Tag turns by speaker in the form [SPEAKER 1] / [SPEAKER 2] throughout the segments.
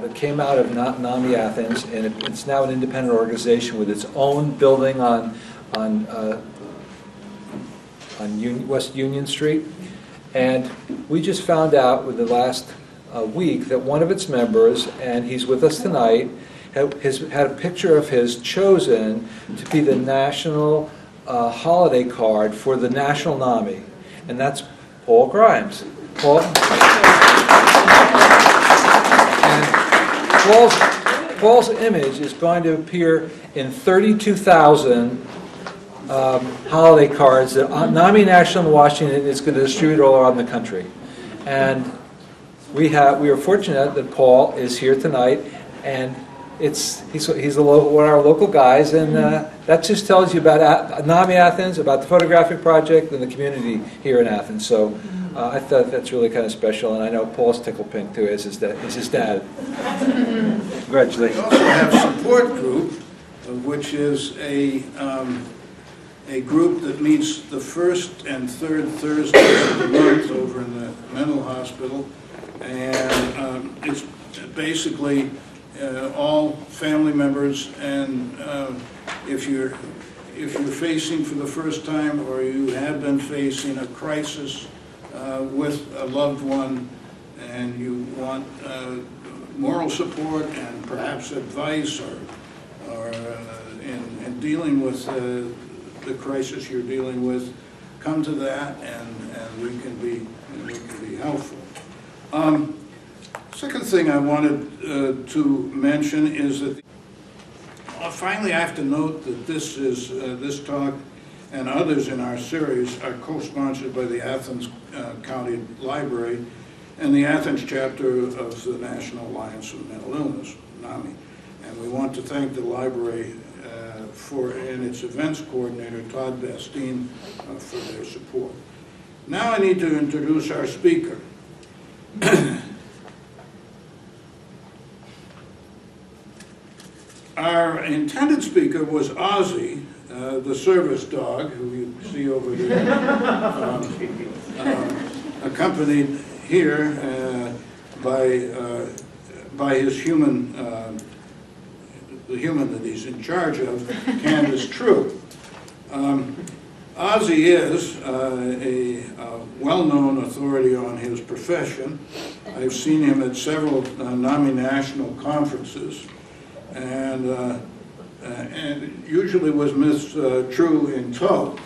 [SPEAKER 1] That came out of NAMI Athens, and it's now an independent organization with its own building on West Union Street. And we just found out with the last week that one of its members, and he's with us tonight, had a picture of his chosen to be the national holiday card for the national NAMI, and that's Paul Grimes. Paul? And Paul's image is going to appear in 32,000 holiday cards that NAMI National in Washington is going to distribute all around the country. And we are fortunate that Paul is here tonight, and he's one of our local guys, and that just tells you about NAMI Athens, about the photographic project, and the community here in Athens. So I thought that's really kind of special, and I know Paul's tickled pink too, as his dad. Congratulations.
[SPEAKER 2] We also have a support group, which is a group that meets the first and third Thursdays of the month over in the mental hospital, and it's basically all family members, and if you're facing for the first time, or you have been facing a crisis with a loved one, and you want moral support and perhaps advice, or in dealing with the crisis you're dealing with, come to that, and we can be helpful. Second thing I wanted to mention is that finally I have to note that this talk and others in our series are co-sponsored by the Athens County Library and the Athens chapter of the National Alliance of Mental Illness, NAMI. And we want to thank the library and its events coordinator, Todd Bastine, for their support. Now I need to introduce our speaker. Our intended speaker was Ozzy, the service dog, who you see over here, accompanied here by his human, the human that he's in charge of, Candace True. Ozzy is a well-known authority on his profession. I've seen him at several NAMI national conferences, and usually with Miss True in tow.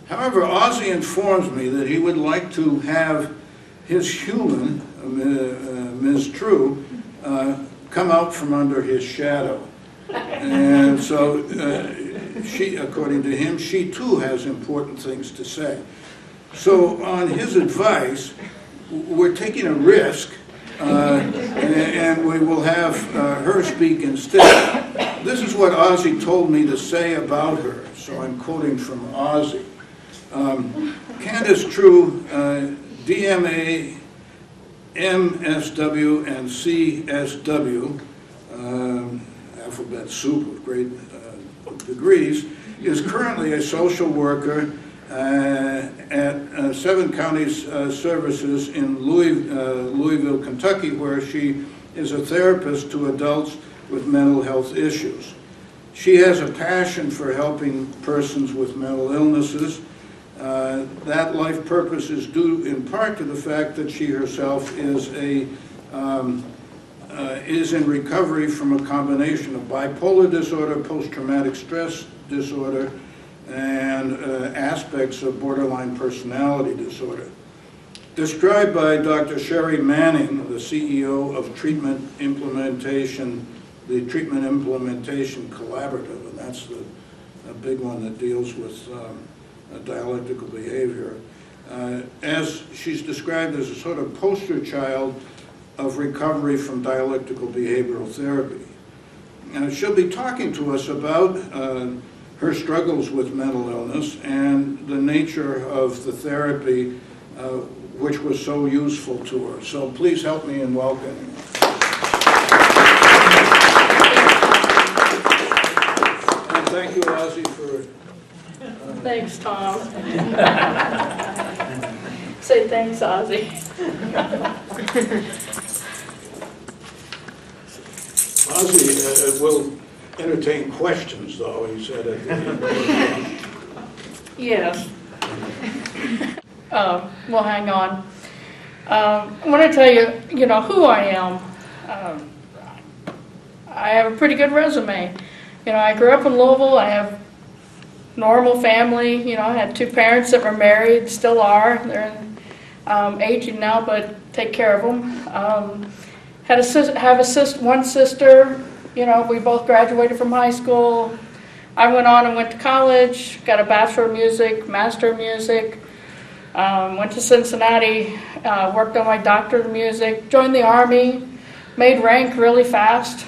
[SPEAKER 2] However, Ozzy informs me that he would like to have his human, Ms. True, come out from under his shadow. And so, according to him, she too has important things to say. So on his advice, we're taking a risk, and we will have her speak instead. This is what Ozzy told me to say about her, so I'm quoting from Ozzy. Candace True, DMA, MSW, and CSW, alphabet soup of great degrees, is currently a social worker at 7 Counties Services in Louisville, Kentucky, where she is a therapist to adults with mental health issues. She has a passion for helping persons with mental illnesses. That life purpose is due in part to the fact that she herself is in recovery from a combination of bipolar disorder, post-traumatic stress disorder, and aspects of borderline personality disorder. Described by Dr. Sherry Manning, the CEO of the Treatment Implementation Collaborative, and that's a big one that deals with dialectical behavior, as she's described as a sort of poster child of recovery from dialectical behavioral therapy. And she'll be talking to us about her struggles with mental illness and the nature of the therapy which was so useful to her. So please help me in welcoming her. And thank you, Ozzy, for
[SPEAKER 3] Thanks, Tom. Say thanks, Ozzy.
[SPEAKER 2] Ozzy will entertain questions, though, he said at the end.
[SPEAKER 3] Yes. Well, hang on. I want to tell you, who I am. I have a pretty good resume. I grew up in Louisville. I have normal family. I had two parents that were married, still are. They're aging now, but take care of them. One sister. We both graduated from high school. I went on and went to college, got a Bachelor of Music, Master of Music, went to Cincinnati, worked on my Doctorate of Music, joined the Army, made rank really fast,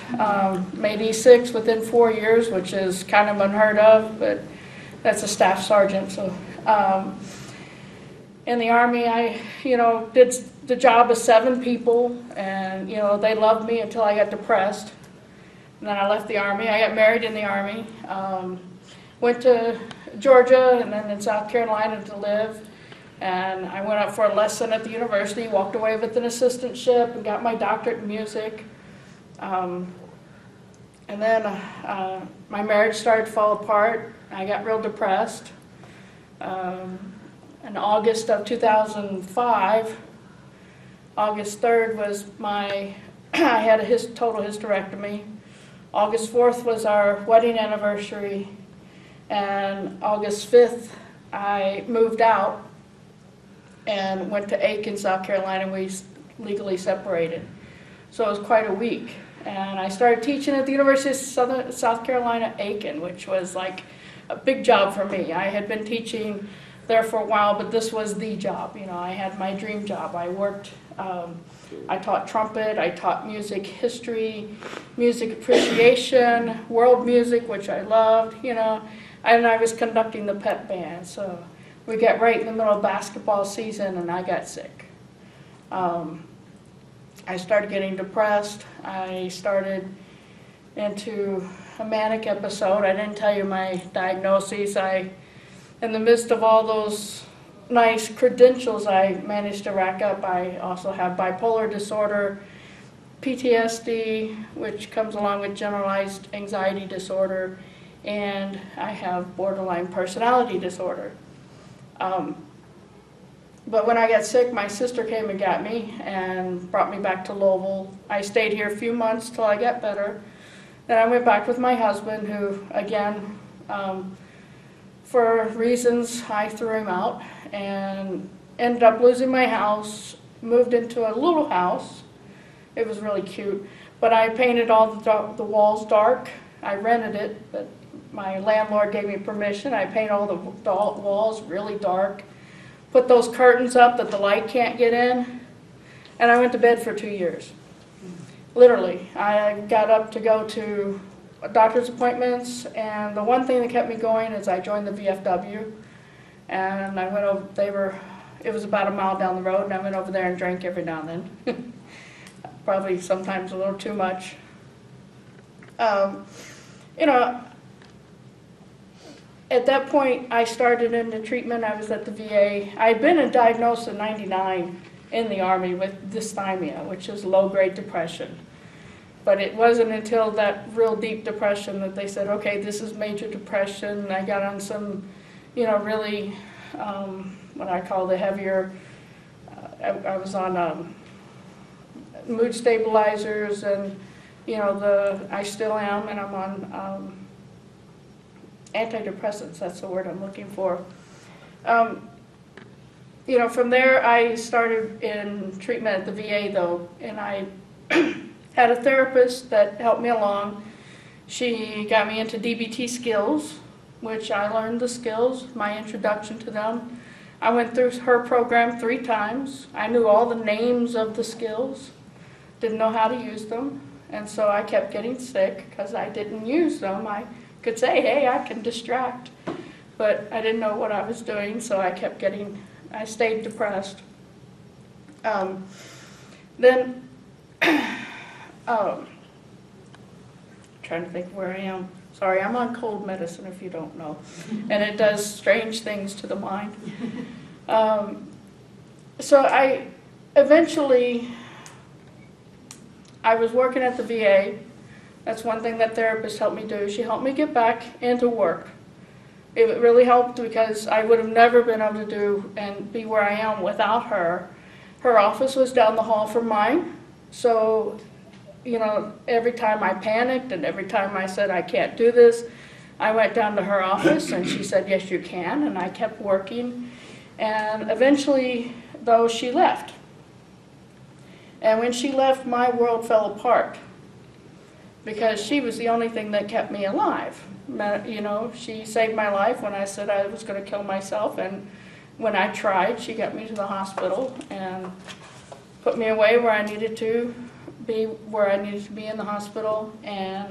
[SPEAKER 3] made E6 within 4 years, which is kind of unheard of, but that's a staff sergeant. So in the Army, I did the job of 7 people, and they loved me until I got depressed. And then I left the Army. I got married in the Army, went to Georgia and then in South Carolina to live. And I went up for a lesson at the university, walked away with an assistantship, and got my doctorate in music. And then my marriage started to fall apart. I got real depressed. In August of 2005, August 3rd was I had a total hysterectomy. August 4th was our wedding anniversary, and August 5th I moved out and went to Aiken, South Carolina, and we legally separated. So it was quite a week. And I started teaching at the University of South Carolina, Aiken, which was like a big job for me. I had been teaching there for a while, but this was the job. I had my dream job. I worked, I taught trumpet, I taught music history, music appreciation, world music, which I loved, and I was conducting the pep band. So we got right in the middle of basketball season, and I got sick. I started getting depressed. I started into a manic episode. I didn't tell you my diagnoses. In the midst of all those nice credentials I managed to rack up, I also have bipolar disorder, PTSD, which comes along with generalized anxiety disorder, and I have borderline personality disorder. But when I got sick, my sister came and got me and brought me back to Louisville. I stayed here a few months till I got better. Then I went back with my husband, who, again, for reasons, I threw him out and ended up losing my house, moved into a little house. It was really cute, but I painted all the walls dark. I rented it, but my landlord gave me permission. I painted all the walls really dark, put those curtains up that the light can't get in, and I went to bed for 2 years. Literally, I got up to go to doctor's appointments, and the one thing that kept me going is I joined the VFW, and I went over, it was about a mile down the road, and I went over there and drank every now and then. Probably sometimes a little too much. At that point, I started into treatment. I was at the VA. I'd been diagnosed in '99 in the Army with dysthymia, which is low-grade depression. But it wasn't until that real deep depression that they said, okay, this is major depression. I got on some, really, what I call the heavier, I was on mood stabilizers, and, I still am, and I'm on antidepressants, that's the word I'm looking for. From there I started in treatment at the VA though, and I had a therapist that helped me along. She got me into DBT skills, which I learned the skills, my introduction to them. I went through her program 3 times. I knew all the names of the skills, didn't know how to use them, and so I kept getting sick because I didn't use them. I could say, hey, I can distract, but I didn't know what I was doing, so I stayed depressed. Then, trying to think where I am. Sorry, I'm on cold medicine if you don't know. And it does strange things to the mind. So I eventually, I was working at the VA. That's one thing that therapist helped me do. She helped me get back into work. It really helped because I would have never been able to do and be where I am without her. Her office was down the hall from mine. So, you know, every time I panicked and every time I said I can't do this, I went down to her office and she said, yes, you can. And I kept working. And eventually, though, she left. And when she left, my world fell apart because she was the only thing that kept me alive. You know, she saved my life when I said I was going to kill myself, and when I tried, she got me to the hospital and put me away where I needed to be in the hospital, and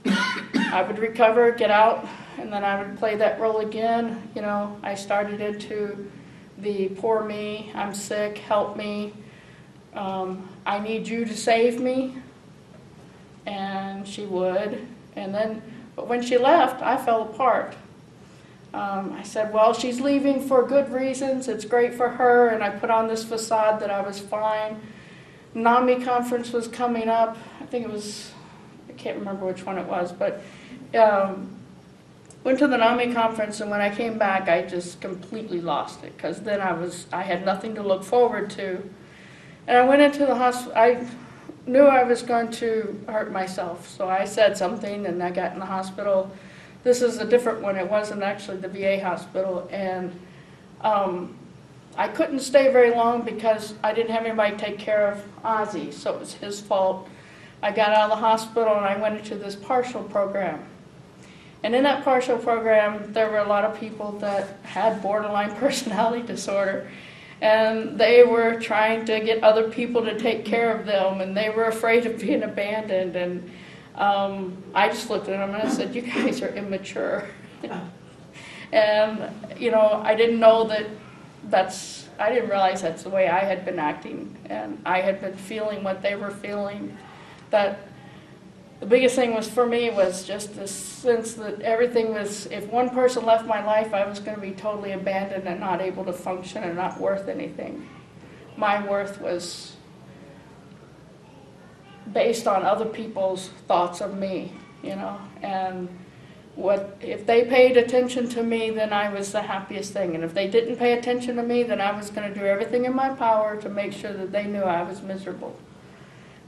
[SPEAKER 3] I would recover, get out, and then I would play that role again. You know, I started into the poor me, I'm sick, help me, I need you to save me, and she would. And then, but when she left, I fell apart. I said, well, she's leaving for good reasons, it's great for her, and I put on this facade that I was fine. NAMI conference was coming up, I think it was, I can't remember which one it was, but went to the NAMI conference, and when I came back, I just completely lost it, because then I had nothing to look forward to. And I went into the hospital, I knew I was going to hurt myself, so I said something, and I got in the hospital. This is a different one, it wasn't actually the VA hospital, and I couldn't stay very long because I didn't have anybody to take care of Ozzy, so it was his fault. I got out of the hospital and I went into this partial program. And in that partial program, there were a lot of people that had borderline personality disorder, and they were trying to get other people to take care of them, and they were afraid of being abandoned. And I just looked at them and I said, you guys are immature. And, you know, I didn't know I didn't realize that's the way I had been acting, and I had been feeling what they were feeling. That the biggest thing was for me was just this sense that everything was, if one person left my life, I was going to be totally abandoned and not able to function and not worth anything. My worth was based on other people's thoughts of me, you know, and if they paid attention to me, then I was the happiest thing. And if they didn't pay attention to me, then I was going to do everything in my power to make sure that they knew I was miserable.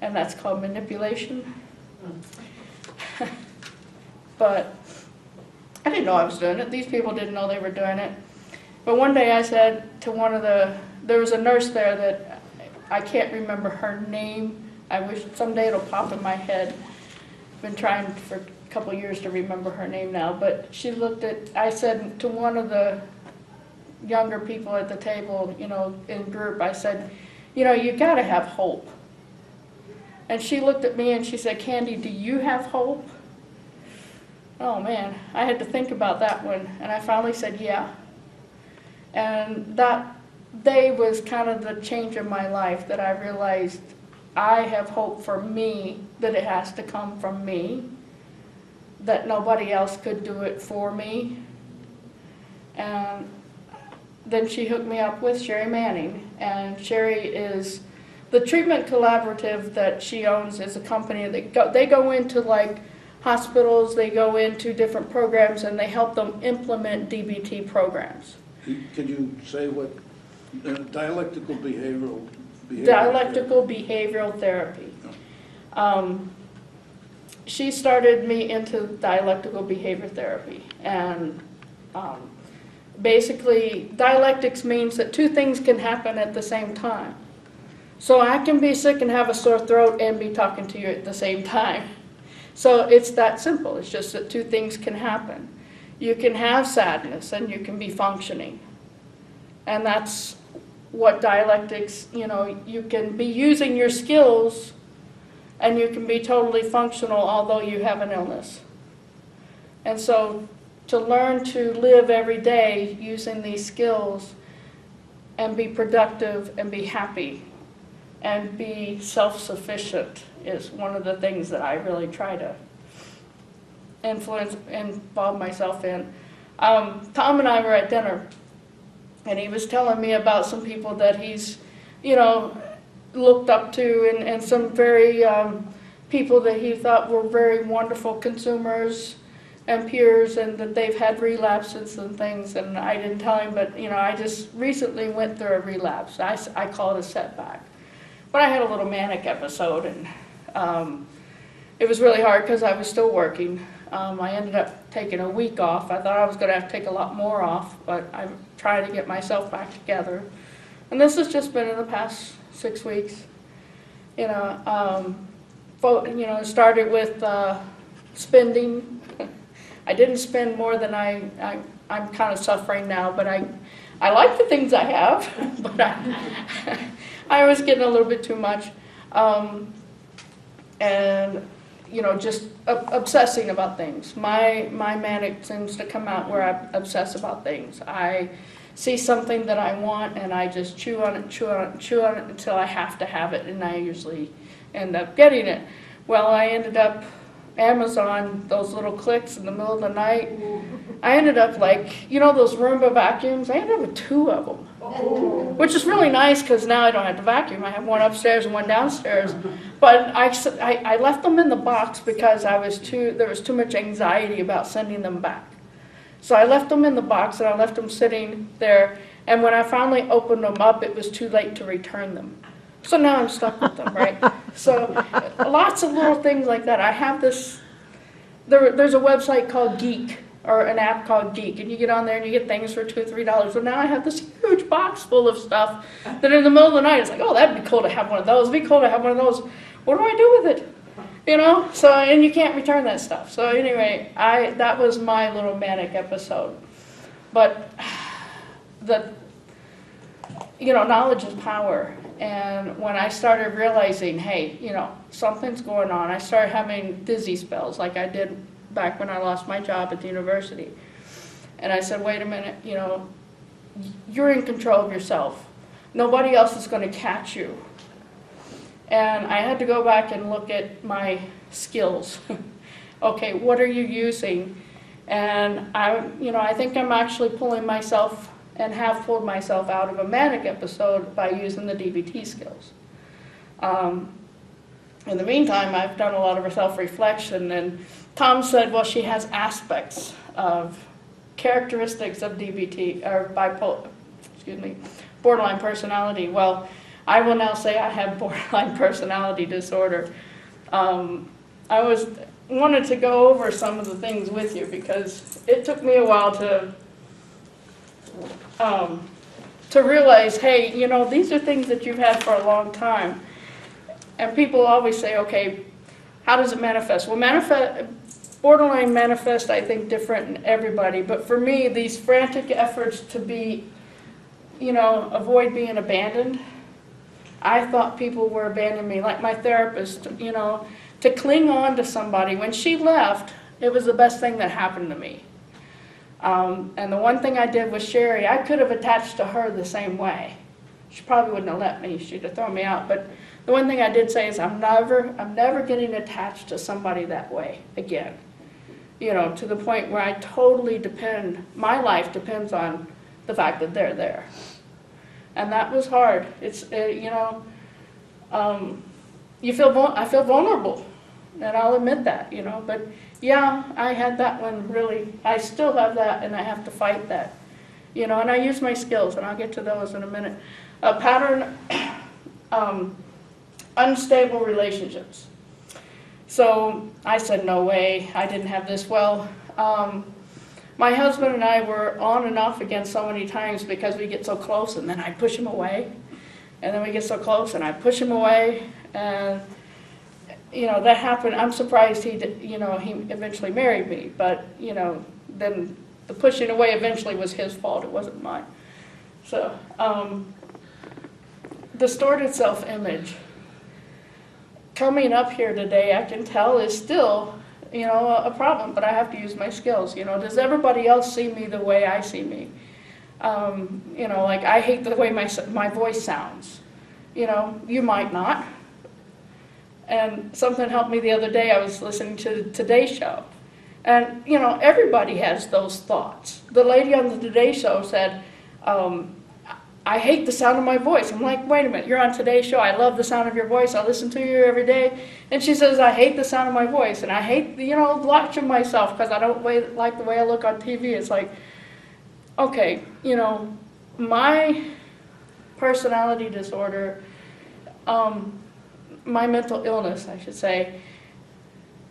[SPEAKER 3] And that's called manipulation. But I didn't know I was doing it. These people didn't know they were doing it. But one day I said to there was a nurse there that I can't remember her name. I wish someday it'll pop in my head. I've been trying for a couple of years to remember her name now. But I said to one of the younger people at the table, you know, in group, I said, you know, you got to have hope. And she looked at me and she said, Candy, do you have hope? Oh man, I had to think about that one. And I finally said, yeah. And that day was kind of the change of my life, that I realized I have hope for me, that it has to come from me, that nobody else could do it for me. And then she hooked me up with Sherry Manning. And Sherry is the treatment collaborative that she owns is a company that they go into like hospitals, they go into different programs, and they help them implement DBT programs.
[SPEAKER 2] Could you say what dialectical behavioral
[SPEAKER 3] Dialectical behavioral therapy. She started me into dialectical behavior therapy, and basically dialectics means that two things can happen at the same time. So I can be sick and have a sore throat and be talking to you at the same time. So it's that simple. It's just that two things can happen. You can have sadness and you can be functioning. And that's what dialectics, you know, you can be using your skills and you can be totally functional although you have an illness. And so to learn to live every day using these skills and be productive and be happy and be self-sufficient is one of the things that I really try to involved myself in. Tom and I were at dinner, and he was telling me about some people that he's, looked up to, and some very people that he thought were very wonderful consumers and peers, and that they've had relapses and things. And I didn't tell him, but I just recently went through a relapse. I call it a setback. But I had a little manic episode, and it was really hard because I was still working. I ended up taking a week off. I thought I was going to have to take a lot more off, but I'm trying to get myself back together. And this has just been in the past 6 weeks. It started with spending. I didn't spend more than I'm kind of suffering now, but I like the things I have, but I was getting a little bit too much. And just obsessing about things. My manic seems to come out where I obsess about things. I see something that I want, and I just chew on it until I have to have it, and I usually end up getting it. Well, I ended up Amazon, those little clicks in the middle of the night. I ended up like, those Roomba vacuums? I ended up with 2 of them, which is really nice because now I don't have to vacuum. I have one upstairs and one downstairs. But I left them in the box because there was too much anxiety about sending them back. So I left them in the box, and I left them sitting there. And when I finally opened them up, it was too late to return them. So now I'm stuck with them, right? So lots of little things like that. I have this, there's a website called Geek, or an app called Geek, and you get on there and you get things for $2 or $3. Well, now I have this huge box full of stuff that in the middle of the night, it's like, oh, that'd be cool to have one of those. It'd be cool to have one of those. What do I do with it? So, and you can't return that stuff. So anyway, that was my little manic episode. But knowledge is power. And when I started realizing, hey, something's going on, I started having dizzy spells like I did back when I lost my job at the university. And I said, wait a minute, you're in control of yourself. Nobody else is going to catch you. And I had to go back and look at my skills. Okay, what are you using? And I think I'm actually pulling myself, and have pulled myself out of a manic episode by using the DBT skills. In the meantime, I've done a lot of self-reflection, and Tom said, well, she has aspects of characteristics of DBT, or borderline personality. Well, I will now say I have borderline personality disorder. I wanted to go over some of the things with you because it took me a while to realize, hey, these are things that you've had for a long time. And people always say, okay, how does it manifest? Well, borderline manifest, I think, different in everybody. But for me, these frantic efforts to be, avoid being abandoned. I thought people were abandoning me, like my therapist, to cling on to somebody. When she left, it was the best thing that happened to me. And the one thing I did with Sherry, I could have attached to her the same way. She probably wouldn't have let me. She'd have thrown me out. But the one thing I did say is I'm never getting attached to somebody that way again. To the point where I totally my life depends on the fact that they're there. And that was hard. It's, I feel vulnerable, and I'll admit that, but yeah, I had that one really, I still have that, and I have to fight that, and I use my skills, and I'll get to those in a minute. Pattern, unstable relationships. So I said, no way, I didn't have this. Well, my husband and I were on and off again so many times because we get so close, and then I push him away, and then we get so close, and I push him away, and that happened. I'm surprised he eventually married me, but then the pushing away eventually was his fault. It wasn't mine. So, distorted self-image. Coming up here today, I can tell is still, a problem, but I have to use my skills. Does everybody else see me the way I see me? Like I hate the way my voice sounds. You might not. And something helped me the other day. I was listening to Today's Show, And, you know, everybody has those thoughts. The lady on the Today Show said, I hate the sound of my voice. I'm like, wait a minute, you're on Today Show. I love the sound of your voice. I listen to you every day. And she says, I hate the sound of my voice. And I hate, you know, watching myself because I don't like the way I look on TV. It's like, okay, you know, my personality disorder, my mental illness, I should say,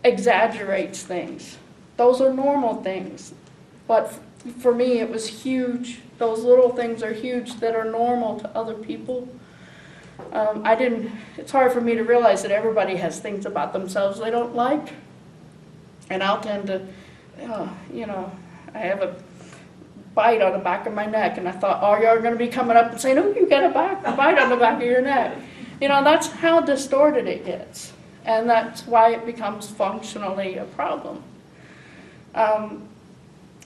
[SPEAKER 3] exaggerates things. Those are normal things. But for me, it was huge. Those little things are huge that are normal to other people. It's hard for me to realize that everybody has things about themselves they don't like. And I'll tend to, you know, I have a bite on the back of my neck, and I thought, oh, you're going to be coming up and saying, oh, you got a bite on the back of your neck. You know, that's how distorted it gets. And that's why it becomes functionally a problem.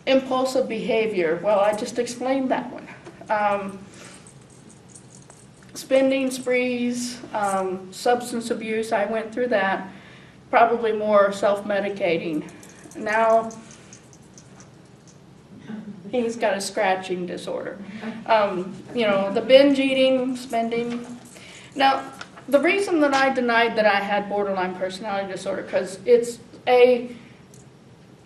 [SPEAKER 3] Impulsive behavior, well, I just explained that one. Spending sprees, substance abuse, I went through that. Probably more self-medicating. Now, he's got a scratching disorder. You know, the binge eating, spending. Now, the reason that I denied that I had borderline personality disorder, because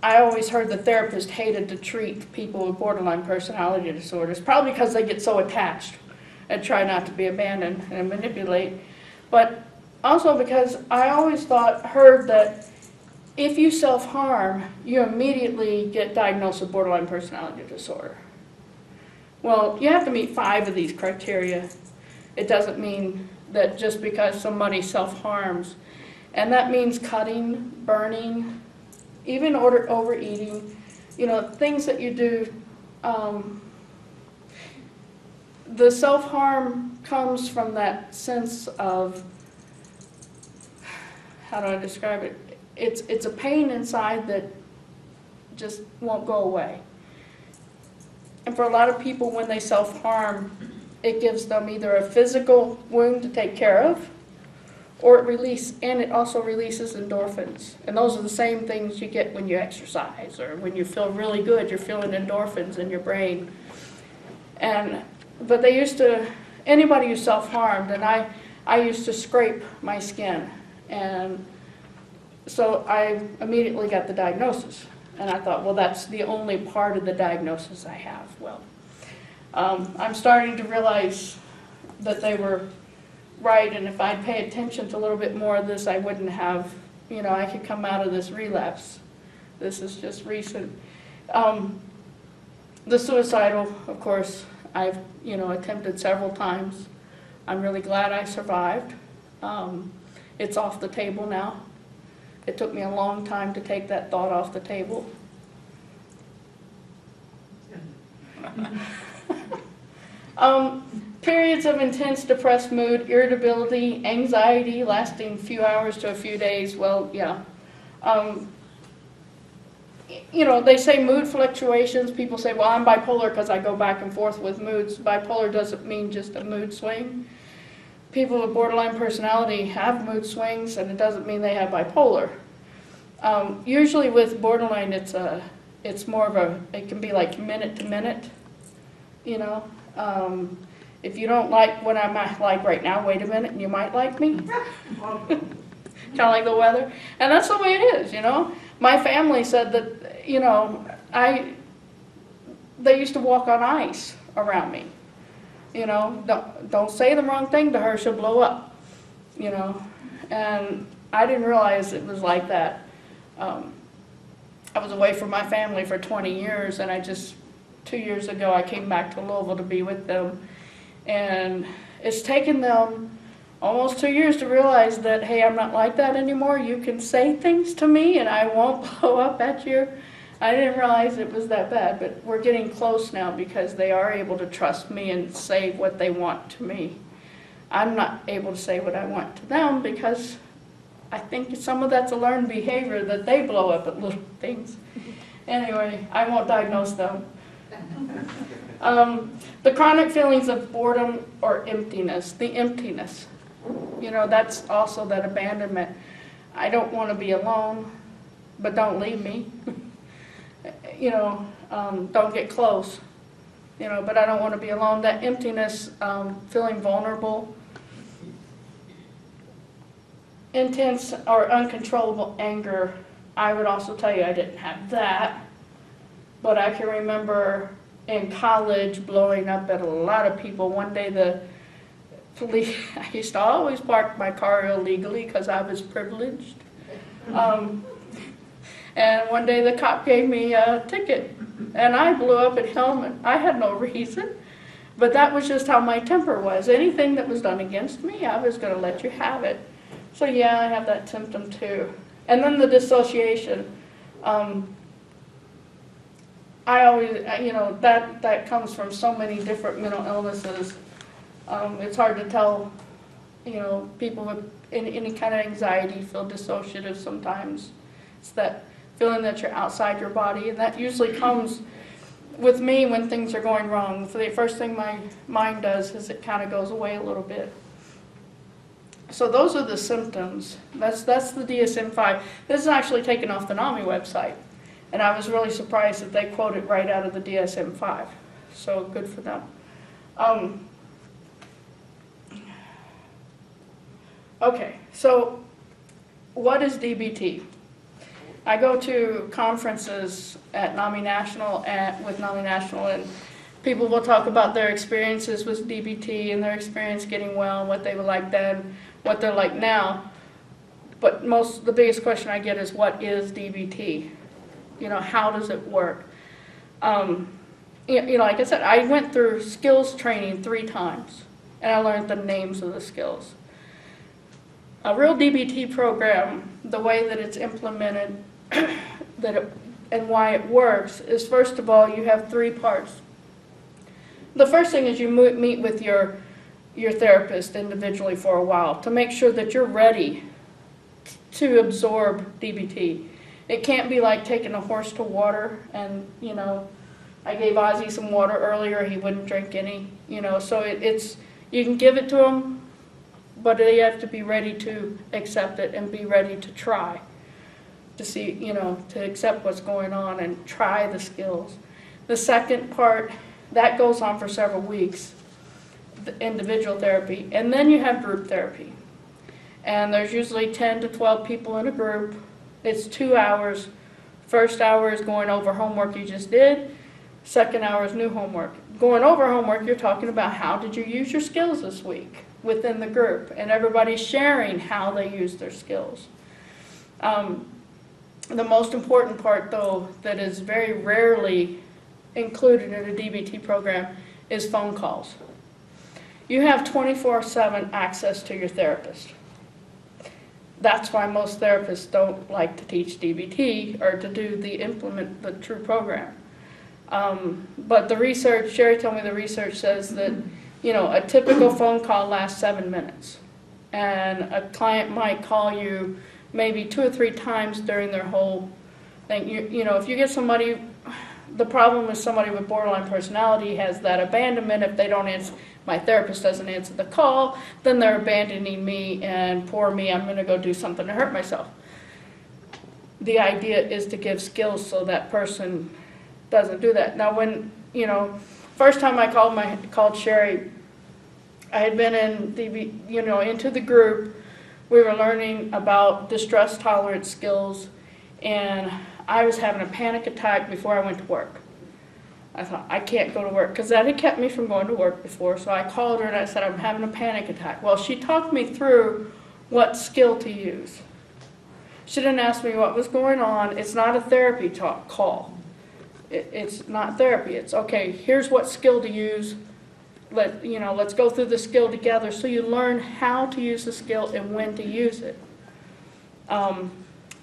[SPEAKER 3] I always heard the therapist hated to treat people with borderline personality disorders, probably because they get so attached and try not to be abandoned and manipulate. But also because I always heard that if you self-harm, you immediately get diagnosed with borderline personality disorder. Well, you have to meet 5 of these criteria. It doesn't mean that just because somebody self-harms. And that means cutting, burning, even overeating, you know, things that you do. The self-harm comes from that sense of, how do I describe it? It's a pain inside that just won't go away. And for a lot of people, when they self-harm, it gives them either a physical wound to take care of, or it also releases endorphins. And those are the same things you get when you exercise, or when you feel really good, you're feeling endorphins in your brain. But anybody who self-harmed, and I used to scrape my skin. And so I immediately got the diagnosis. And I thought, well, that's the only part of the diagnosis I have. Well, I'm starting to realize that they were right, and if I'd pay attention to a little bit more of this, I wouldn't have, you know, I could come out of this relapse. This is just recent. The suicidal, of course, I've, you know, attempted several times. I'm really glad I survived. It's off the table now. It took me a long time to take that thought off the table. Periods of intense depressed mood, irritability, anxiety lasting a few hours to a few days. Well, yeah. You know, they say mood fluctuations. People say, well, I'm bipolar because I go back and forth with moods. Bipolar doesn't mean just a mood swing. People with borderline personality have mood swings, and it doesn't mean they have bipolar. Usually with borderline, it's more of it can be like minute to minute, you know. If you don't like what I'm like right now, wait a minute, and you might like me. Kind of like the weather. And that's the way it is, you know. My family said that, you know, they used to walk on ice around me. You know, don't say the wrong thing to her, she'll blow up, you know. And I didn't realize it was like that. I was away from my family for 20 years, and 2 years ago, I came back to Louisville to be with them. And it's taken them almost 2 years to realize that, hey, I'm not like that anymore. You can say things to me, and I won't blow up at you. I didn't realize it was that bad, but we're getting close now because they are able to trust me and say what they want to me. I'm not able to say what I want to them because I think some of that's a learned behavior that they blow up at little things. Anyway, I won't diagnose them. The chronic feelings of boredom or emptiness, the emptiness. You know, that's also that abandonment. I don't want to be alone, but don't leave me. don't get close, but I don't want to be alone. That emptiness, feeling vulnerable, intense or uncontrollable anger, I would also tell you I didn't have that, but I can remember in college blowing up at a lot of people. One day the police, I used to always park my car illegally because I was privileged. And one day the cop gave me a ticket and I blew up at him and I had no reason, but that was just how my temper was. Anything that was done against me, I was going to let you have it. So yeah, I have that symptom too. And then the dissociation. I always, that comes from so many different mental illnesses. It's hard to tell, people with any kind of anxiety feel dissociative sometimes. It's that feeling that you're outside your body, and that usually comes with me when things are going wrong. So the first thing my mind does is it kind of goes away a little bit. So those are the symptoms. That's the DSM-5. This is actually taken off the NAMI website, and I was really surprised that they quote it right out of the DSM-5. So good for them. Okay, so what is DBT? I go to conferences at NAMI National with NAMI National, and people will talk about their experiences with DBT and their experience getting well and what they were like then, what they're like now. But the biggest question I get is, what is DBT? How does it work? Like I said, I went through skills training 3 times, and I learned the names of the skills. A real DBT program, the way that it's implemented and why it works is, first of all, you have 3 parts. The first thing is you meet with your therapist individually for a while to make sure that you're ready to absorb DBT. It can't be like taking a horse to water, and I gave Ozzy some water earlier, he wouldn't drink any, so it's you can give it to him, but you have to be ready to accept it and be ready to try to see, to accept what's going on and try the skills. The second part, that goes on for several weeks, the individual therapy, and then you have group therapy. And there's usually 10 to 12 people in a group. It's 2 hours. First hour is going over homework you just did. Second hour is new homework. Going over homework, you're talking about how did you use your skills this week within the group, and everybody's sharing how they use their skills. The most important part, though, that is very rarely included in a DBT program is phone calls. You have 24/7 access to your therapist. That's why most therapists don't like to teach DBT or to implement the true program. But the research, Sherry told me the research says that, a typical phone call lasts 7 minutes. And a client might call you maybe 2 or 3 times during their whole thing. If you get somebody, the problem with somebody with borderline personality has that abandonment. If they don't answer, my therapist doesn't answer the call, then they're abandoning me, and poor me, I'm going to go do something to hurt myself. The idea is to give skills so that person doesn't do that. Now, when, first time I called Sherry, I had been into the group. We were learning about distress tolerance skills, and I was having a panic attack before I went to work. I thought, I can't go to work, because that had kept me from going to work before. So I called her and I said, I'm having a panic attack. Well, she talked me through what skill to use. She didn't ask me what was going on. It's not a therapy call. It's not therapy. It's, okay, here's what skill to use. Let's go through the skill together so you learn how to use the skill and when to use it.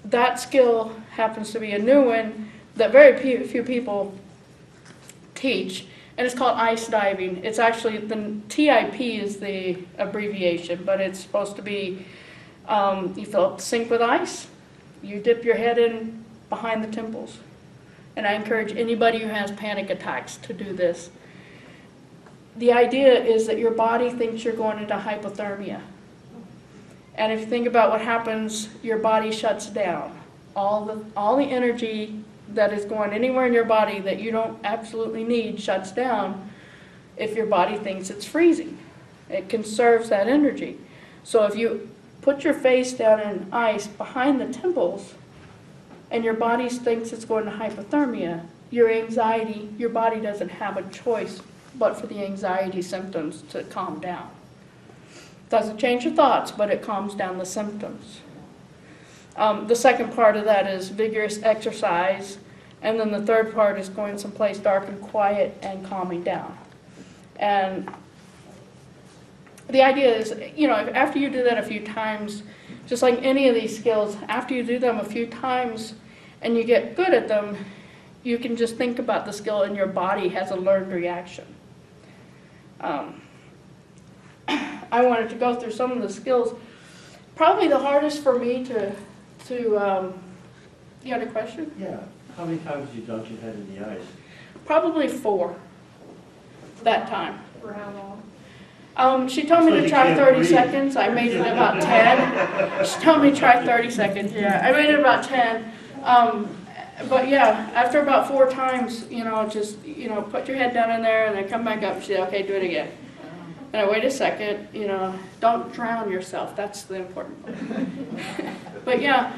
[SPEAKER 3] That skill happens to be a new one that very few people teach, and it's called ice diving. It's actually, the TIP is the abbreviation, but it's supposed to be, you fill up the sink with ice, you dip your head in behind the temples. And I encourage anybody who has panic attacks to do this. The idea is that your body thinks you're going into hypothermia. And if you think about what happens, your body shuts down. All the energy that is going anywhere in your body that you don't absolutely need shuts down if your body thinks it's freezing. It conserves that energy. So if you put your face down in ice behind the temples and your body thinks it's going to hypothermia, your anxiety, your body doesn't have a choice but for the anxiety symptoms to calm down. Doesn't change your thoughts, but it calms down the symptoms. The second part of that is vigorous exercise, and then the third part is going someplace dark and quiet and calming down. And the idea is, you know, after you do that a few times, just like any of these skills, after you do them a few times and you get good at them, you can just think about the skill and your body has a learned reaction. I wanted to go through some of the skills. Probably the hardest for me you had a question?
[SPEAKER 4] Yeah. How many times have you dunked your head in the ice?
[SPEAKER 3] Probably 4 that time.
[SPEAKER 5] For how long?
[SPEAKER 3] She told me
[SPEAKER 4] So
[SPEAKER 3] to
[SPEAKER 4] you
[SPEAKER 3] try
[SPEAKER 4] can't
[SPEAKER 3] 30
[SPEAKER 4] breathe.
[SPEAKER 3] seconds. I made it about 10. She told me to try 30 seconds. Yeah, I made it about 10. But yeah, after about 4 times, you know, just, you know, put your head down in there and then come back up and say, okay, do it again. And I wait a second, you know, don't drown yourself. That's the important part. But yeah,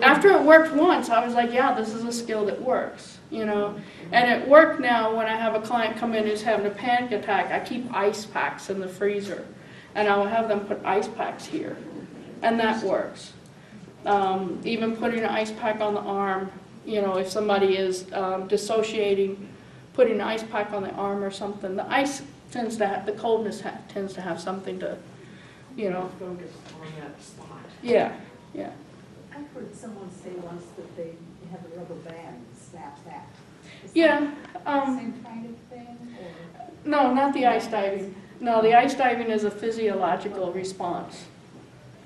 [SPEAKER 3] after it worked once, I was like, yeah, this is a skill that works, you know. And it worked now when I have a client come in who's having a panic attack. I keep ice packs in the freezer, and I will have them put ice packs here, and that works. Even putting an ice pack on the arm, you know, if somebody is dissociating, putting an ice pack on the arm or something. The ice tends to have, the coldness tends to have something to, you know.
[SPEAKER 5] Focus on that spot.
[SPEAKER 3] Yeah, yeah.
[SPEAKER 6] I heard someone say once that they have a rubber band that snaps that. Is
[SPEAKER 3] Yeah.
[SPEAKER 6] that the same kind of thing, or?
[SPEAKER 3] No, not the ice diving. No, the ice diving is a physiological response,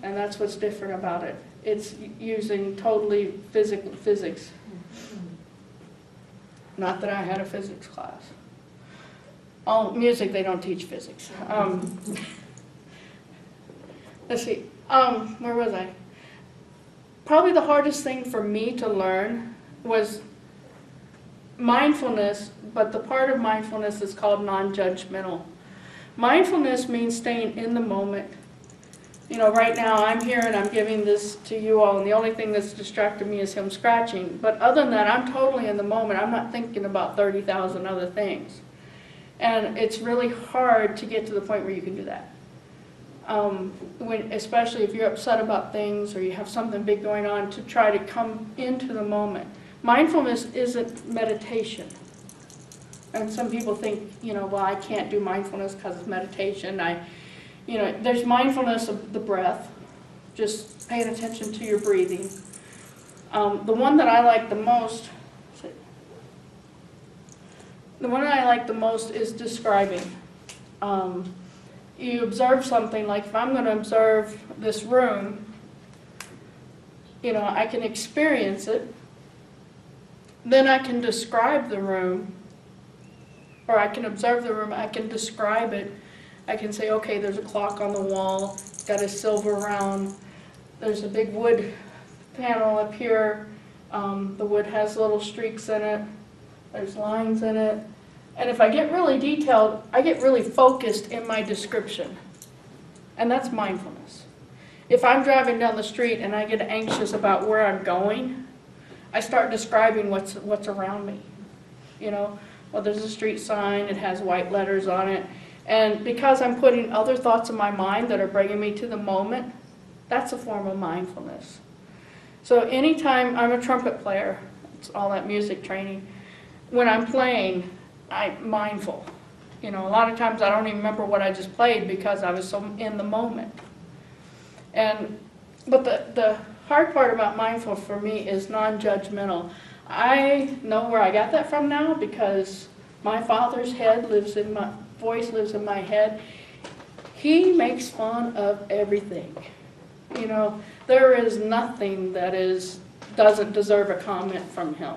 [SPEAKER 3] and that's what's different about it. It's using totally physics. Not that I had a physics class. Oh, music, they don't teach physics. Let's see, where was I? Probably the hardest thing for me to learn was mindfulness, but the part of mindfulness is called non-judgmental. Mindfulness means staying in the moment. You know, right now I'm here and I'm giving this to you all, and the only thing that's distracted me is him scratching. But other than that, I'm totally in the moment. I'm not thinking about 30,000 other things. And it's really hard to get to the point where you can do that. Especially if you're upset about things or you have something big going on, to try to come into the moment. Mindfulness isn't meditation. And some people think, you know, well, I can't do mindfulness because it's meditation. You know, there's mindfulness of the breath, just paying attention to your breathing. The one that I like the most, is describing. You observe something, like if I'm going to observe this room, you know, I can experience it, then I can describe the room, or I can observe the room, I can describe it. I can say, okay, there's a clock on the wall, it's got a silver round, there's a big wood panel up here, the wood has little streaks in it, there's lines in it. And if I get really detailed, I get really focused in my description. And that's mindfulness. If I'm driving down the street and I get anxious about where I'm going, I start describing what's around me. You know, well, there's a street sign, it has white letters on it. And because I'm putting other thoughts in my mind that are bringing me to the moment, that's a form of mindfulness. So anytime I'm a trumpet player, it's all that music training, when I'm playing, I'm mindful. You know, a lot of times I don't even remember what I just played because I was so in the moment. But the hard part about mindful for me is non-judgmental. I know where I got that from now because my father's voice lives in my head. He makes fun of everything. You know, there is nothing that doesn't deserve a comment from him.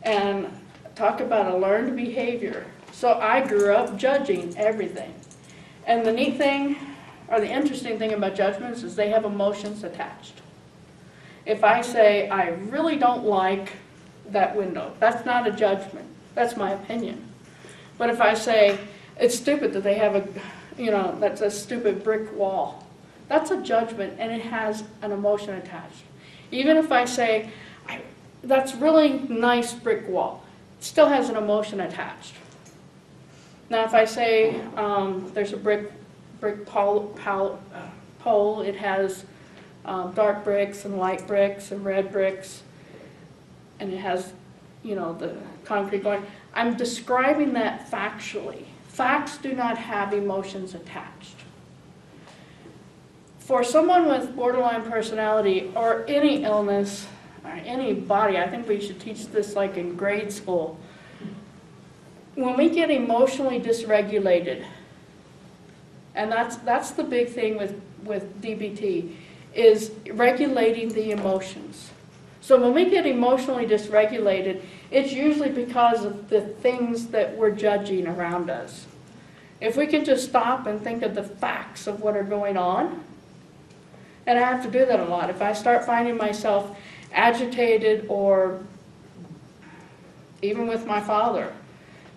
[SPEAKER 3] And talk about a learned behavior. So I grew up judging everything. And the neat thing, or the interesting thing about judgments is they have emotions attached. If I say, I really don't like that window, that's not a judgment, that's my opinion. But if I say, it's stupid that they have a, that's a stupid brick wall, that's a judgment and it has an emotion attached. Even if I say, that's really nice brick wall, it still has an emotion attached. Now if I say there's a brick pole, it has dark bricks and light bricks and red bricks, and it has, the concrete going, I'm describing that factually. Facts do not have emotions attached. For someone with borderline personality or any illness, or anybody, I think we should teach this like in grade school. When we get emotionally dysregulated, and that's the big thing with DBT, is regulating the emotions. So when we get emotionally dysregulated, it's usually because of the things that we're judging around us. If we can just stop and think of the facts of what are going on, and I have to do that a lot. If I start finding myself agitated, or even with my father,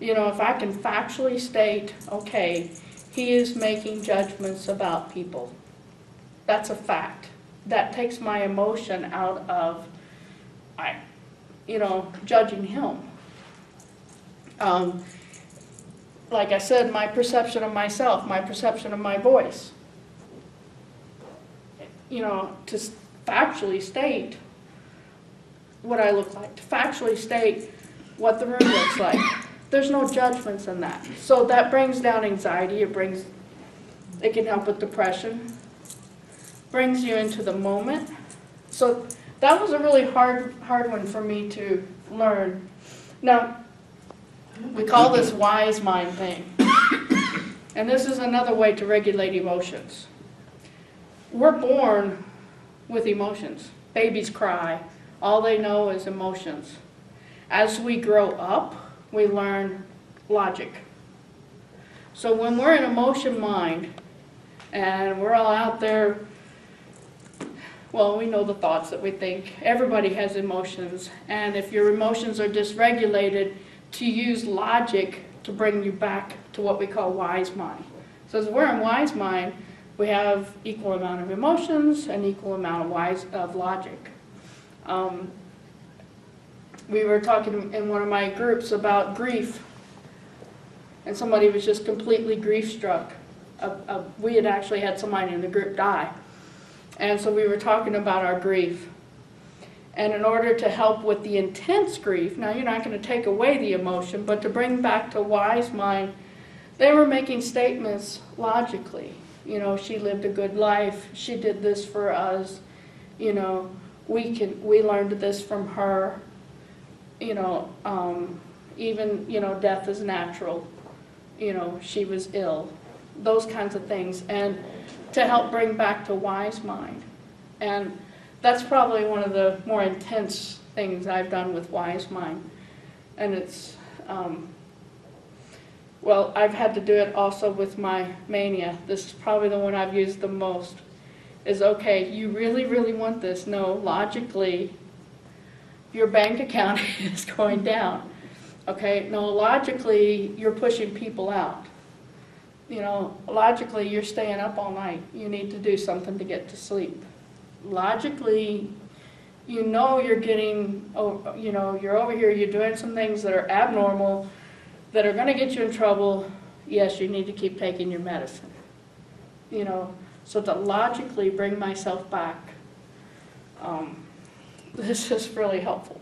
[SPEAKER 3] if I can factually state, okay, he is making judgments about people. That's a fact. That takes my emotion out of, judging him. Like I said, my perception of myself, my perception of my voice. To factually state what I look like, to factually state what the room looks like. There's no judgments in that. So that brings down anxiety. It can help with depression. Brings you into the moment. So that was a really hard one for me to learn. Now, we call this wise mind thing. And this is another way to regulate emotions. We're born with emotions. Babies cry. All they know is emotions. As we grow up, we learn logic. So when we're in emotion mind, and we're all out there, well, we know the thoughts that we think. Everybody has emotions. And if your emotions are dysregulated, to use logic to bring you back to what we call wise mind. So as we're in wise mind, we have equal amount of emotions and equal amount of logic. We were talking in one of my groups about grief, and somebody was just completely grief-struck. We had actually had somebody in the group die. And so we were talking about our grief. And in order to help with the intense grief, now you're not going to take away the emotion, but to bring back to wise mind, they were making statements logically. She lived a good life. She did this for us. We learned this from her. Even, death is natural. She was ill. Those kinds of things. And to help bring back to wise mind. And that's probably one of the more intense things I've done with wise mind. And it's, I've had to do it also with my mania. This is probably the one I've used the most. Is, okay, you really, really want this? No, logically, your bank account is going down. Okay, no, logically, you're pushing people out. Logically, you're staying up all night. You need to do something to get to sleep. Logically, you're getting, you're over here, you're doing some things that are abnormal, that are going to get you in trouble. Yes, you need to keep taking your medicine. So to logically bring myself back, this is really helpful.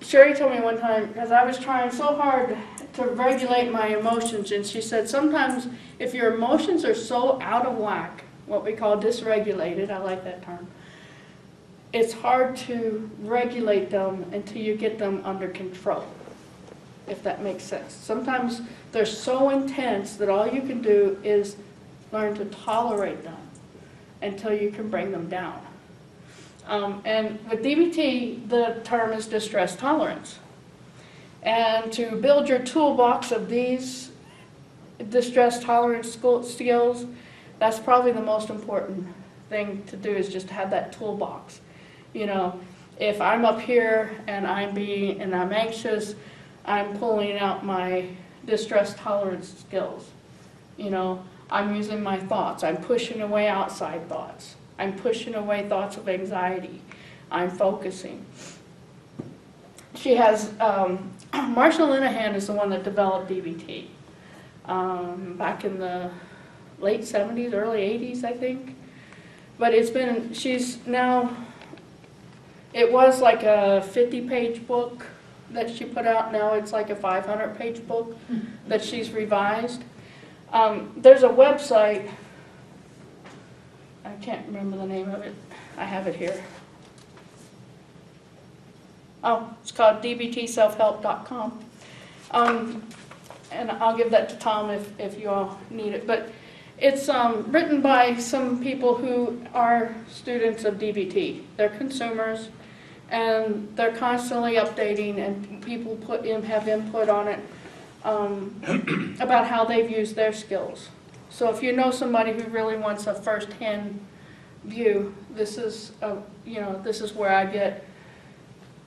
[SPEAKER 3] Sherry told me one time, because I was trying so hard to regulate my emotions, and she said sometimes if your emotions are so out of whack, what we call dysregulated, I like that term, it's hard to regulate them until you get them under control, if that makes sense. Sometimes they're so intense that all you can do is learn to tolerate them until you can bring them down. And with DBT, the term is distress tolerance. And to build your toolbox of these distress tolerance skills, That's probably the most important thing to do, is just to have that toolbox. You know, if I'm up here and I'm anxious, I'm pulling out my distress tolerance skills. You know, I'm using my thoughts. I'm pushing away outside thoughts. I'm pushing away thoughts of anxiety. I'm focusing. She has, Marsha Linehan is the one that developed DBT back in the late 70s, early 80s, I think. But she's now, it was like a 50-page book that she put out. Now it's like a 500-page book that she's revised. There's a website, I can't remember the name of it. I have it here. Oh, it's called dbtselfhelp.com. And I'll give that to Tom if you all need it. But it's written by some people who are students of DBT. They're consumers, and they're constantly updating, and people have input on it about how they've used their skills. So if you know somebody who really wants a first-hand view, this is where I get.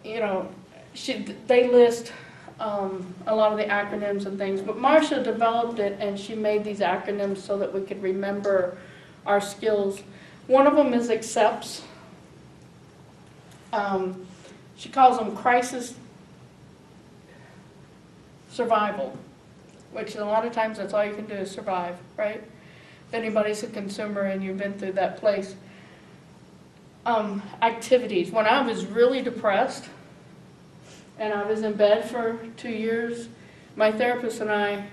[SPEAKER 3] You know, they list a lot of the acronyms and things, but Marsha developed it, and she made these acronyms so that we could remember our skills. One of them is accepts. She calls them crisis survival, which a lot of times that's all you can do is survive, right? If anybody's a consumer and you've been through that place. Activities. When I was really depressed and I was in bed for 2 years, my therapist and I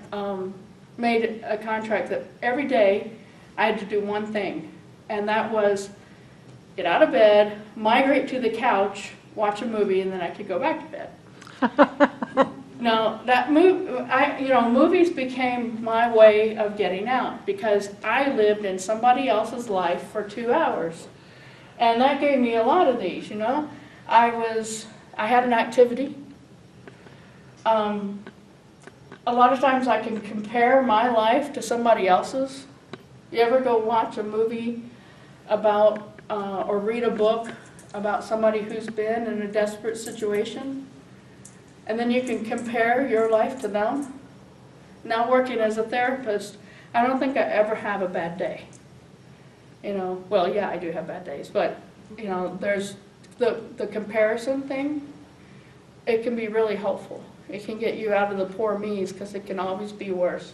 [SPEAKER 3] made a contract that every day I had to do one thing, and that was get out of bed, migrate to the couch, watch a movie, and then I could go back to bed. Now, movies became my way of getting out, because I lived in somebody else's life for 2 hours. And that gave me a lot of these, you know. I had an activity. A lot of times I can compare my life to somebody else's. You ever go watch a movie about, or read a book about somebody who's been in a desperate situation? And then you can compare your life to them. Now, working as a therapist, I don't think I ever have a bad day. You know, well, yeah, I do have bad days, but, you know, there's the comparison thing. It can be really helpful. It can get you out of the poor me's, because it can always be worse,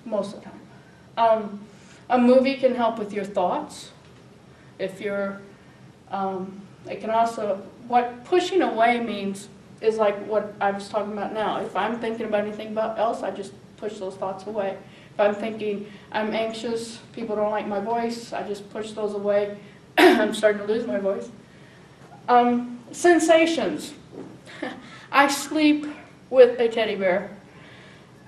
[SPEAKER 3] most of the time. A movie can help with your thoughts. If you're, it can also, what pushing away means is like what I was talking about now. If I'm thinking about anything else, I just push those thoughts away. If I'm thinking I'm anxious, people don't like my voice, I just push those away. I'm starting to lose my voice. Sensations. I sleep with a teddy bear.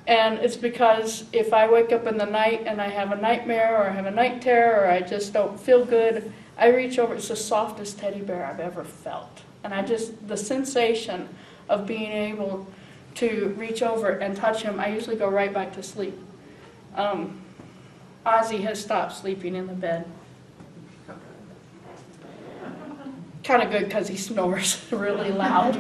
[SPEAKER 3] And it's because if I wake up in the night and I have a nightmare or I have a night terror or I just don't feel good, I reach over. It's the softest teddy bear I've ever felt. And the sensation of being able to reach over and touch him, I usually go right back to sleep. Ozzy has stopped sleeping in the bed. Kind of good, because he snores really loud.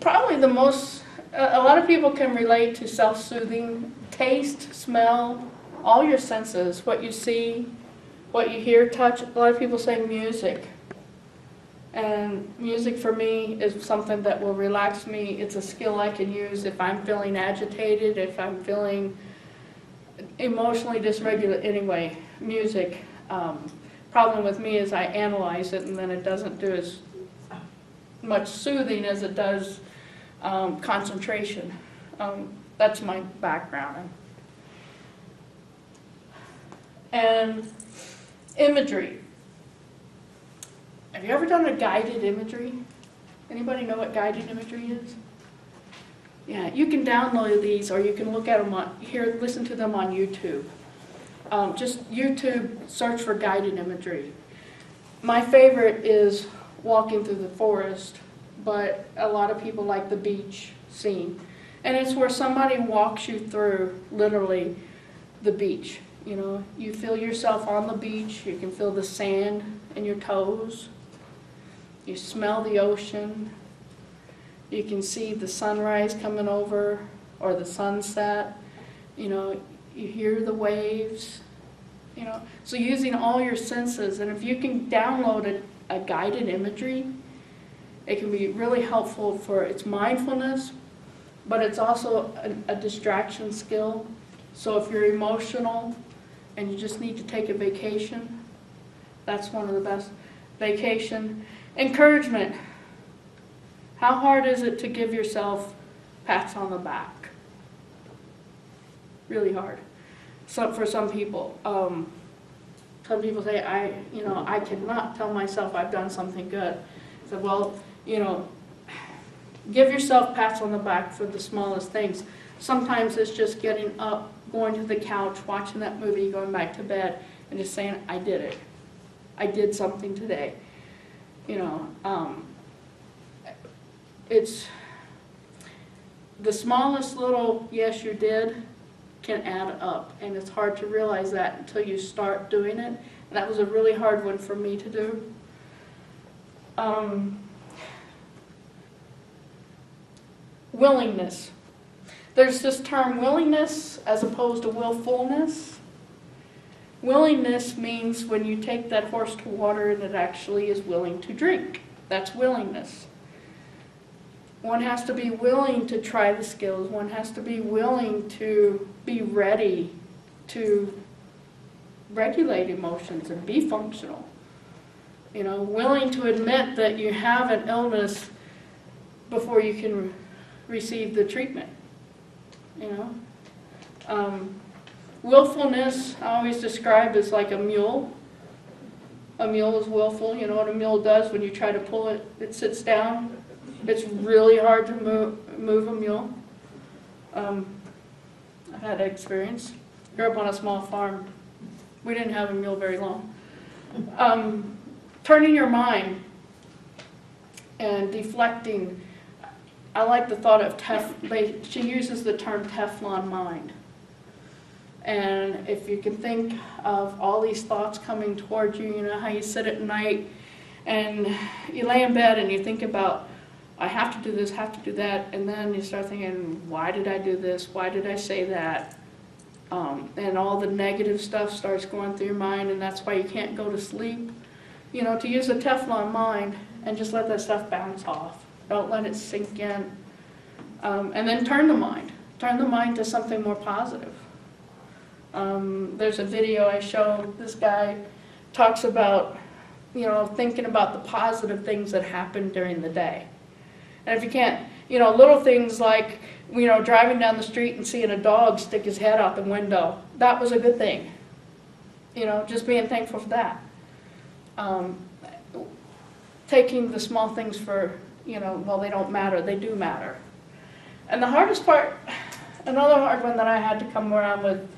[SPEAKER 3] Probably the most, a lot of people can relate to self-soothing. Taste, smell, all your senses, what you see, what you hear, touch. A lot of people say music. And music for me is something that will relax me. It's a skill I can use if I'm feeling agitated, if I'm feeling emotionally dysregulated. Anyway, music. Problem with me is I analyze it, and then it doesn't do as much soothing as it does concentration. That's my background. And imagery. Have you ever done a guided imagery? Anybody know what guided imagery is? Yeah, you can download these, or you can look at them listen to them on YouTube. Just YouTube, search for guided imagery. My favorite is walking through the forest, but a lot of people like the beach scene. And it's where somebody walks you through, literally, the beach. You know, you feel yourself on the beach, you can feel the sand in your toes, you smell the ocean, you can see the sunrise coming over or the sunset, you know, you hear the waves, you know. So using all your senses, and if you can download a guided imagery, it can be really helpful for its mindfulness, but it's also a distraction skill. So if you're emotional and you just need to take a vacation, that's one of the best. Vacation. Encouragement. How hard is it to give yourself pats on the back? Really hard. So for some people. Some people say, I cannot tell myself I've done something good. So, well, you know, give yourself pats on the back for the smallest things. Sometimes it's just getting up, going to the couch, watching that movie, going back to bed, and just saying, I did it. I did something today. You know, it's the smallest little yes you did can add up, and it's hard to realize that until you start doing it. And that was a really hard one for me to do. Willingness. There's this term willingness as opposed to willfulness. Willingness means when you take that horse to water and it actually is willing to drink. That's willingness. One has to be willing to try the skills. One has to be willing to be ready to regulate emotions and be functional. You know, willing to admit that you have an illness before you can receive the treatment. You know, willfulness I always describe as like a mule. A mule is willful. You know what a mule does when you try to pull it? It sits down. It's really hard to move a mule. I've had that experience. Grew up on a small farm. We didn't have a mule very long. Turning your mind and deflecting. I like the thought of she uses the term Teflon mind. And if you can think of all these thoughts coming towards you, you know how you sit at night and you lay in bed and you think about, I have to do this, have to do that, and then you start thinking, why did I do this? Why did I say that? And all the negative stuff starts going through your mind, and that's why you can't go to sleep. You know, to use a Teflon mind and just let that stuff bounce off. Don't let it sink in. And then turn the mind. Turn the mind to something more positive. There's a video I show. This guy talks about, you know, thinking about the positive things that happen during the day. And if you can't, you know, little things like, you know, driving down the street and seeing a dog stick his head out the window, that was a good thing. You know, just being thankful for that. Taking the small things for, you know, well, they don't matter, they do matter. And the hardest part, another hard one that I had to come around with,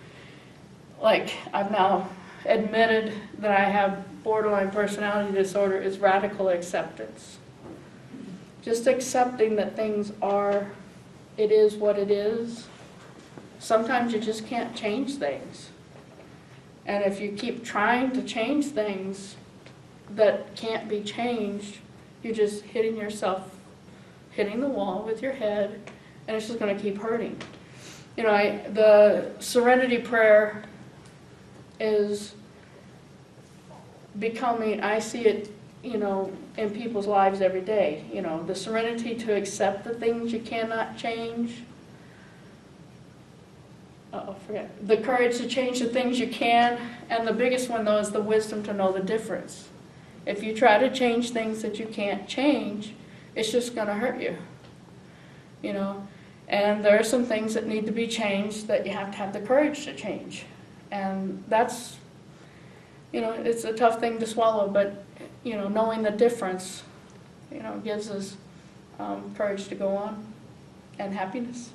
[SPEAKER 3] like I've now admitted that I have borderline personality disorder, is radical acceptance. Just accepting that things are, it is what it is. Sometimes you just can't change things. And if you keep trying to change things that can't be changed, you're just hitting yourself, hitting the wall with your head, and it's just going to keep hurting. You know, the serenity prayer is becoming, I see it, you know, in people's lives every day. You know, the serenity to accept the things you cannot change. The courage to change the things you can. And the biggest one, though, is the wisdom to know the difference. If you try to change things that you can't change, it's just going to hurt you. You know, and there are some things that need to be changed that you have to have the courage to change. And that's, you know, it's a tough thing to swallow, but, you know, knowing the difference, you know, gives us courage to go on and happiness.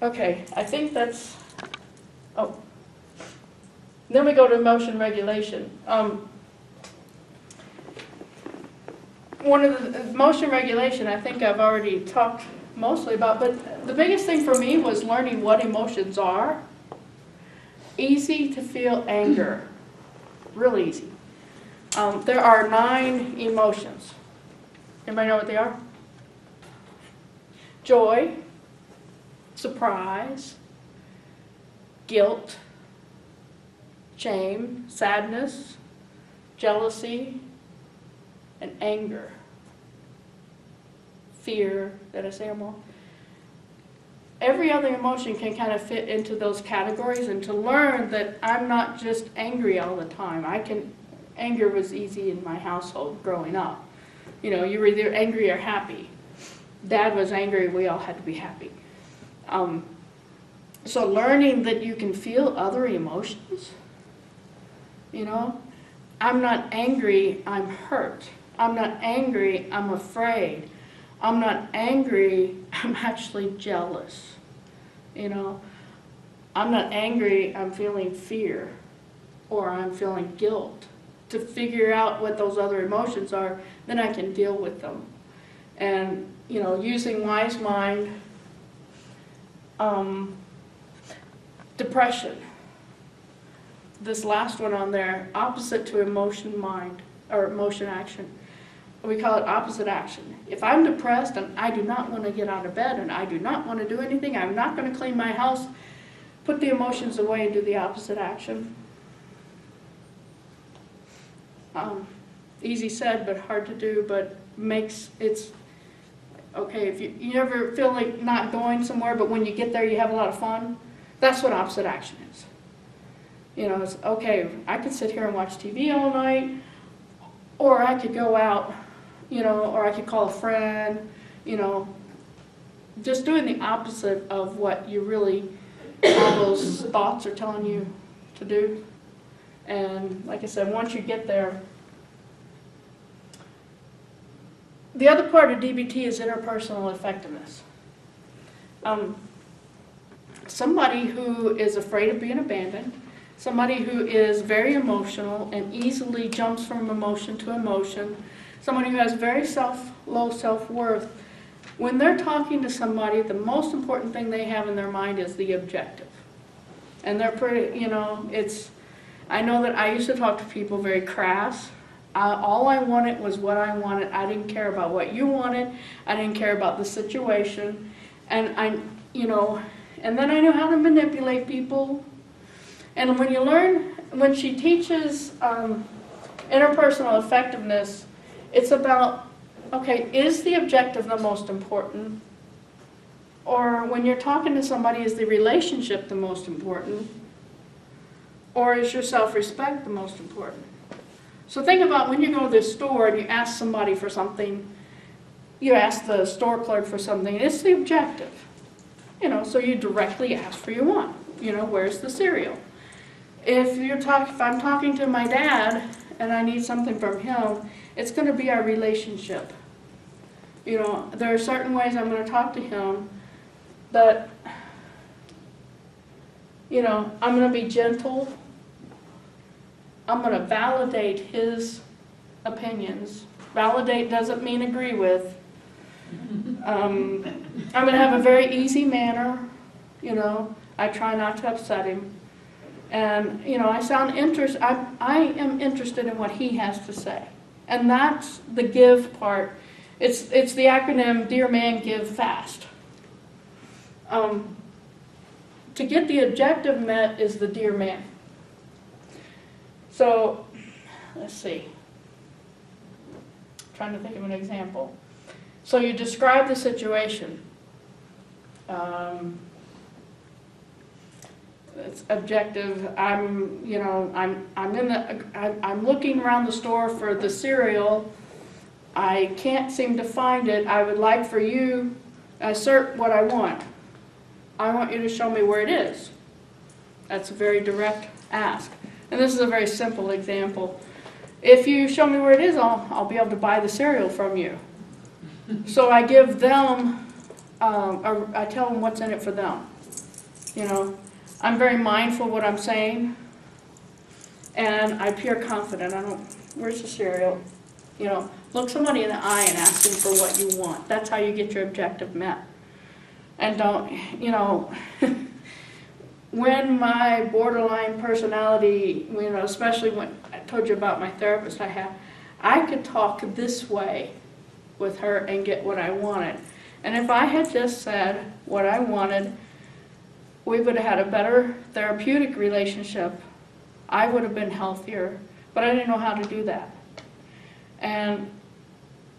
[SPEAKER 3] Okay, I think that's, oh. Then we go to emotion regulation. One of the emotion regulation I think I've already talked mostly about, but the biggest thing for me was learning what emotions are easy to feel anger, real easy. There are 9 emotions. Anybody know what they are? Joy, surprise, guilt, shame, sadness, jealousy, and anger. Fear, did I say them all? Every other emotion can kind of fit into those categories, and to learn that I'm not just angry all the time. Anger was easy in my household growing up. You know, you were either angry or happy. Dad was angry, we all had to be happy. So learning that you can feel other emotions, you know, I'm not angry, I'm hurt. I'm not angry, I'm afraid. I'm not angry, I'm actually jealous. You know, I'm not angry, I'm feeling fear, or I'm feeling guilt. To figure out what those other emotions are, then I can deal with them. And, you know, using wise mind, depression. This last one on there, opposite to emotion mind, or emotion action. We call it opposite action. If I'm depressed and I do not want to get out of bed and I do not want to do anything, I'm not going to clean my house, put the emotions away and do the opposite action. Easy said, but hard to do, but it's okay. If you ever feel like not going somewhere, but when you get there you have a lot of fun, that's what opposite action is. You know, it's okay, I could sit here and watch TV all night, or I could go out, you know, or I could call a friend, you know, just doing the opposite of what you really, all those thoughts are telling you to do. And like I said, once you get there, the other part of DBT is interpersonal effectiveness. Somebody who is afraid of being abandoned, somebody who is very emotional and easily jumps from emotion to emotion, somebody who has very low self-worth, when they're talking to somebody, the most important thing they have in their mind is the objective. And they're pretty, you know, I know that I used to talk to people very crass. All I wanted was what I wanted. I didn't care about what you wanted. I didn't care about the situation. And you know, and then I knew how to manipulate people. And when you learn, when she teaches interpersonal effectiveness, it's about, okay, is the objective the most important? Or when you're talking to somebody, is the relationship the most important? Or is your self-respect the most important? So think about when you go to the store and you ask somebody for something, you ask the store clerk for something, it's the objective. You know, so you directly ask for your want. You know, where's the cereal? If I'm talking to my dad and I need something from him, it's going to be our relationship. You know, there are certain ways I'm going to talk to him that, you know, I'm going to be gentle. I'm going to validate his opinions. Validate doesn't mean agree with. I'm going to have a very easy manner. You know, I try not to upset him. And, you know, I am interested in what he has to say. And that's the give part. It's the acronym Dear Man, Give Fast. To get the objective met is the Dear Man. So, let's see. I'm trying to think of an example. So you describe the situation. It's objective. I'm looking around the store for the cereal. I can't seem to find it. I would like for you to assert what I want. I want you to show me where it is. That's a very direct ask. And this is a very simple example. If you show me where it is, I'll be able to buy the cereal from you. So I give them, I tell them what's in it for them. You know, I'm very mindful of what I'm saying, and I appear confident. Where's the cereal? You know, look somebody in the eye and ask them for what you want. That's how you get your objective met. And don't, you know, when my borderline personality, you know, especially when I told you about my therapist I could talk this way with her and get what I wanted. And if I had just said what I wanted, we would have had a better therapeutic relationship. I would have been healthier, but I didn't know how to do that. And,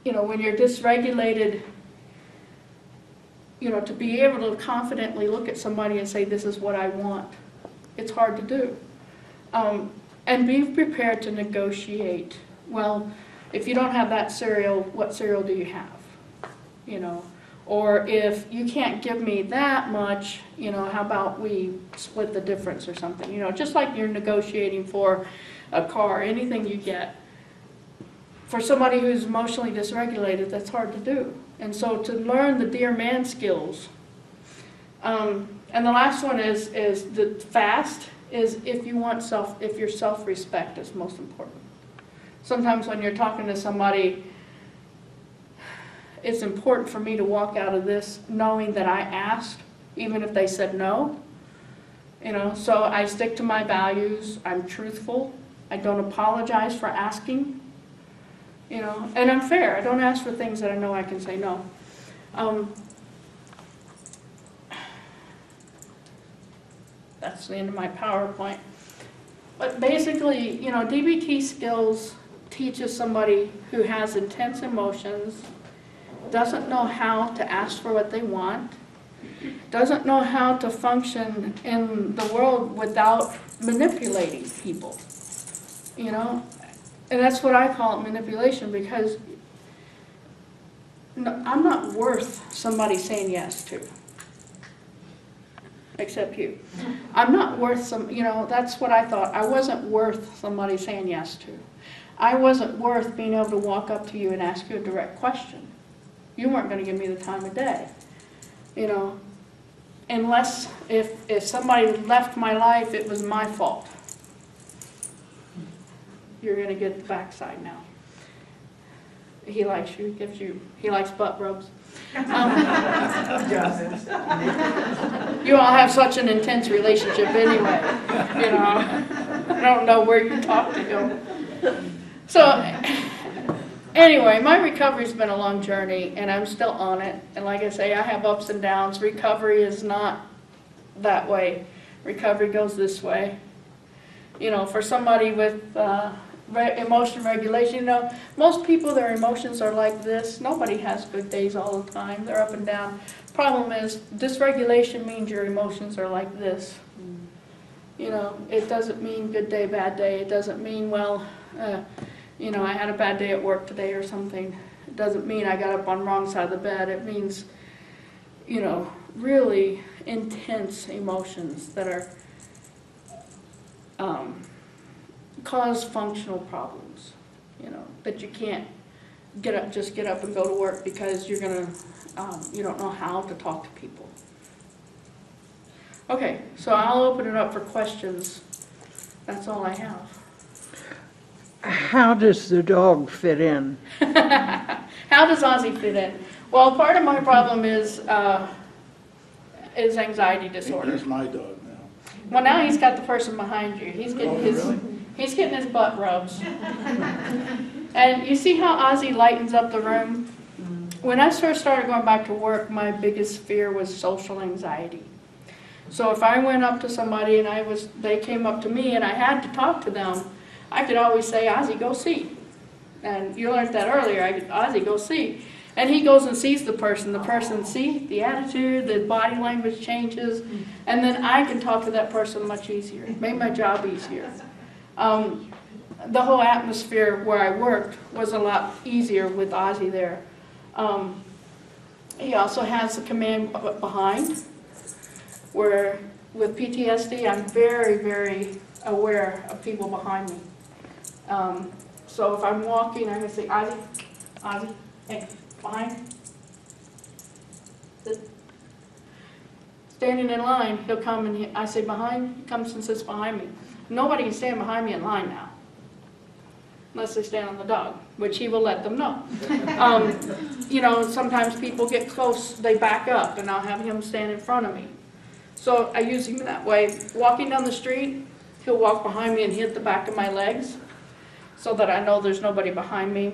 [SPEAKER 3] you know, when you're dysregulated, you know, to be able to confidently look at somebody and say, this is what I want, it's hard to do. And be prepared to negotiate. Well, if you don't have that cereal, what cereal do you have? You know, or if you can't give me that much, you know, how about we split the difference or something? You know, just like you're negotiating for a car, anything you get. For somebody who's emotionally dysregulated, that's hard to do. And so to learn the dear man skills. And the last one is the fast is if your self-respect is most important. Sometimes when you're talking to somebody, it's important for me to walk out of this knowing that I asked, even if they said no. You know, so I stick to my values. I'm truthful. I don't apologize for asking. You know, and I'm fair. I don't ask for things that I know I can say no. That's the end of my PowerPoint. But basically, you know, DBT skills teaches somebody who has intense emotions, doesn't know how to ask for what they want, doesn't know how to function in the world without manipulating people, you know? And that's what I call it, manipulation, because I'm not worth somebody saying yes to, except you. I'm not worth you know, that's what I thought. I wasn't worth somebody saying yes to. I wasn't worth being able to walk up to you and ask you a direct question. You weren't going to give me the time of day, you know, unless if somebody left my life, it was my fault. You're going to get the backside now. He likes you, he likes butt rubs. You all have such an intense relationship anyway, you know. I don't know where you talk to him. So, anyway, my recovery's been a long journey, and I'm still on it. And like I say, I have ups and downs. Recovery is not that way. Recovery goes this way. You know, for somebody with emotion regulation, you know, most people, their emotions are like this. Nobody has good days all the time. They're up and down. Problem is, dysregulation means your emotions are like this. You know, it doesn't mean good day, bad day. It doesn't mean, well, you know, I had a bad day at work today or something. It doesn't mean I got up on the wrong side of the bed. It means, you know, really intense emotions that are cause functional problems, you know, that you can't just get up and go to work because you're gonna, you don't know how to talk to people. Okay, so I'll open it up for questions. That's all I have.
[SPEAKER 7] How does the dog fit in?
[SPEAKER 3] How does Ozzy fit in? Well, part of my problem is anxiety disorder.
[SPEAKER 2] He's my dog now.
[SPEAKER 3] Well, now he's got the person behind you. He's getting he's getting his butt rubs. And you see how Ozzy lightens up the room? When I first started going back to work, my biggest fear was social anxiety. So if I went up to somebody and they came up to me and I had to talk to them, I could always say, Ozzy, go see. And you learned that earlier. Ozzy, go see. And he goes and sees the person sees the attitude, the body language changes, and then I can talk to that person much easier. It made my job easier. The whole atmosphere where I worked was a lot easier with Ozzy there. He also has the command behind, where with PTSD, I'm very, very aware of people behind me. So if I'm walking, I'm going to say, Ozzy, hey, behind. Standing in line, he'll come and I say behind, he comes and sits behind me. Nobody can stand behind me in line now, unless they stand on the dog, which he will let them know. You know, sometimes people get close, they back up, and I'll have him stand in front of me. So I use him that way. Walking down the street, he'll walk behind me and hit the back of my legs so that I know there's nobody behind me.